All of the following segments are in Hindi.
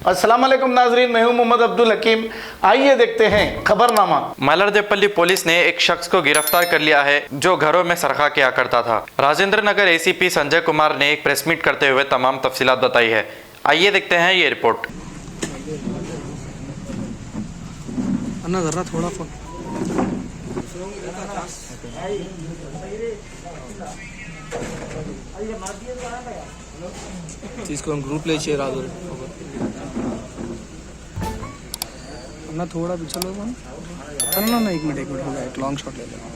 अस्सलाम वालेकुम नाजरीन, मैं हूं मोहम्मद अब्दुल हकीम। आइए देखते हैं खबरनामा। मल्लारदेवपल्ली पुलिस ने एक शख्स को गिरफ्तार कर लिया है जो घरों में सरखा किया करता था। राजेंद्र नगर एसीपी संजय कुमार ने एक प्रेस मीट करते हुए तमाम तफसीलात बताई है। आइए देखते हैं ये रिपोर्ट। अन्ना जरा थोड़ा इसको हम ग्रुप ले चाहिए राजू अन्ना थोड़ा पीछे लो अन्ना ना एक मिनट हो गया, एक लॉन्ग शॉट ले लेना।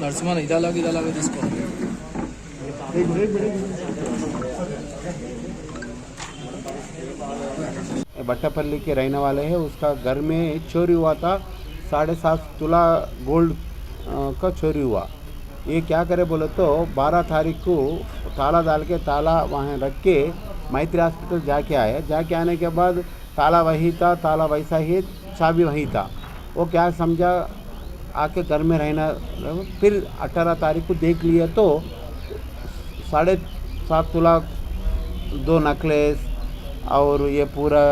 नरसिम्हा नहीं डाला जिसको बट्टापल्ली के रहने वाले हैं। उसका घर में चोरी हुआ था, 7.5 तोला गोल्ड का चोरी हुआ। ये क्या करे बोले तो 12 तारीख को ताला डाल के ताला वहाँ रख के मैत्री हॉस्पिटल जाके आए। जाके आने के बाद ताला वही था, ताला वैसा ही, चाबी वही था। वो क्या समझा आके घर में रहना। फिर 18 तारीख को देख लिया तो 7.5 तोला 2 नेकलेस और ये पूरा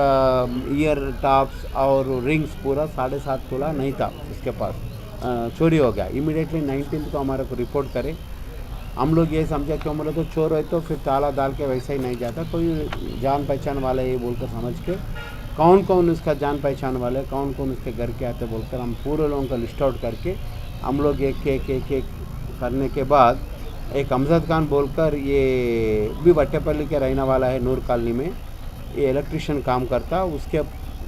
ईयर टॉप्स और रिंग्स पूरा 7.5 तोला नहीं था इसके पास, चोरी हो गया। इमीडिएटली 19 को हमारे को रिपोर्ट करें। हम लोग ये समझा क्यों बोले तो चोर है तो फिर ताला डाल के वैसा ही नहीं जाता, कोई जान पहचान वाले ये बोलकर समझ के कौन कौन उसका जान पहचान वाले, कौन कौन उसके घर के आते बोलकर हम पूरे लोगों का लिस्ट आउट करके हम लोग एक करने के बाद एक अमजद खान बोलकर ये भी बट्टेपल्ली के रहने वाला है, नूर कॉलोनी में, ये इलेक्ट्रिशियन काम करता। उसके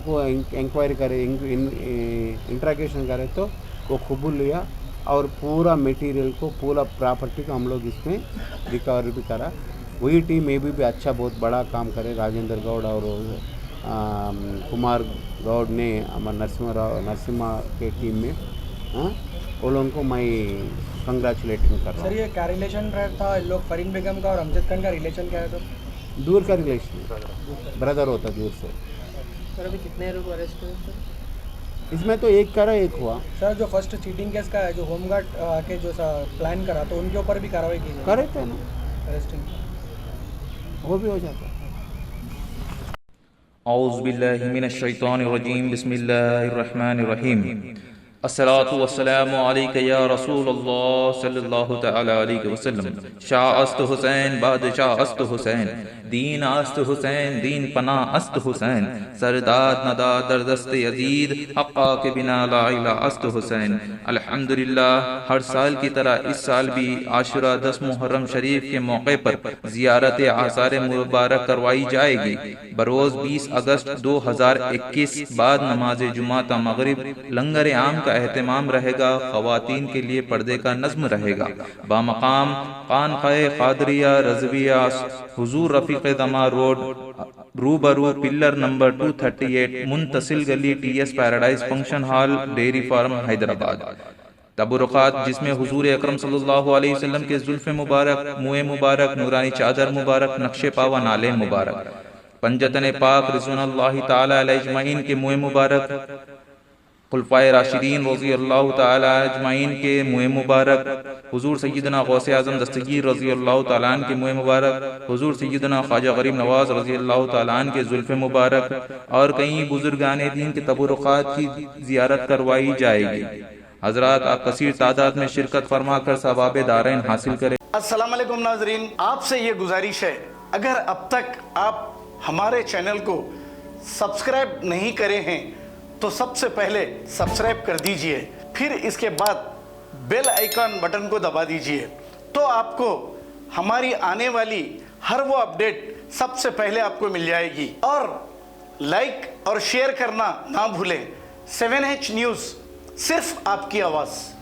वो इंक्वायरी करे, इंट्रागेशन करे तो वो कबूल लिया और पूरा मटेरियल को, पूरा प्रॉपर्टी को हम लोग इसमें रिकवर भी करा। वही टीम ये भी अच्छा बहुत बड़ा काम करे। राजेंद्र गौड़ और कुमार गौड़ ने हमारे नरसिम्हा के टीम में, वो लोगों को मैं कंग्रेचुलेटिंग कर रहा हूँ। सर ये क्या रिलेशन था लोग फरीन बेगम का और अमजद खान का रिलेशन क्या है? तो दूर का रिलेशन, ब्रदर होता दूर से। सर अभी कितने लोग अरेस्ट हुए सर? इसमें तो एक करा एक हुआ। सर जो फर्स्ट चीटिंग केस का है, जो होमगार्ड के जो प्लान करा तो उनके ऊपर भी कार्रवाई की जाए? करे थे ना, अरेस्टिंग वो भी हो जाता है। औज़ु बिल्लाहि मिनश शैतानिर रजीम, बिस्मिल्लाहिर रहमानिर रहीम। अस्सलातु वस्सलामु अलैका या रसूलल्लाह सल्लल्लाहु तआला अलैहि वसल्लम। शाह अस्त हुसैन बादशाह अस्त हुसैन, दीन अस्त हुसैन दीन पना अस्त हुसैन, सरदाद नदा दरदस्त यजीद हक्का के बिना ला इला अस्त हुसैन। अल्हम्दुलिल्लाह, हर साल की तरह इस साल भी आशुरा 10 मुहर्रम शरीफ के मौके पर ज़ियारत आसार मुबारक करवाई जाएगी। बरोज़ 20 अगस्त 2021 बाद नमाज जुमा ता मगरिब लंगर आम का एहतमाम रहेगा। ख़वातीन के लिए पर्दे का नज़्म रहेगा। बामकाम खानक़ाए क़ादरिया रज़विया हुज़ूर रफ़ीक़ दमा रोड, रूबरू पिल्लर नंबर 238, मुंतसिल गली, TS paradise function hall, dairy farm, Hyderabad. तबरुकात जिसमें हुजूर अकरम सल्लल्लाहु अलैहि वसल्लम के जुल्फ़े मुबारक, मुँह मुबारक, नूरानी चादर मुबारक, नक्शे पावा नाले मुबारक, पंजतन पाक रिज़वानुल्लाहि ताला अलैहि अजमईन के मुँह मुबारक, खुलफाए राशिदीन रज़ी अल्लाह ताला अजमईन के मुँह मुबारक, हुजूर सय्यदना गौसे आज़म दस्तगीर रज़ी अल्लाह ताला अन्हु के मुँह मुबारक, हुजूर सय्यदना ख्वाजा गरीब नवाज रज़ी अल्लाह ताला अन्हु के जुल्फ़े मुबारक और कई बुजुर्गाने दीन के तबरुकात की ज़ियारत करवाई जाएगी। हज़रात आप कसीर तादाद में शिरकत फरमा कर सवाब दारैन हासिल करें। अस्सलाम वालेकुम नाजरीन, आपसे ये गुजारिश है, अगर अब तक आप हमारे चैनल को सब्सक्राइब नहीं करे हैं तो सबसे पहले सब्सक्राइब कर दीजिए, फिर इसके बाद बेल आइकन बटन को दबा दीजिए, तो आपको हमारी आने वाली हर वो अपडेट सबसे पहले आपको मिल जाएगी। और लाइक और शेयर करना ना भूलें। 7H न्यूज़, सिर्फ आपकी आवाज़।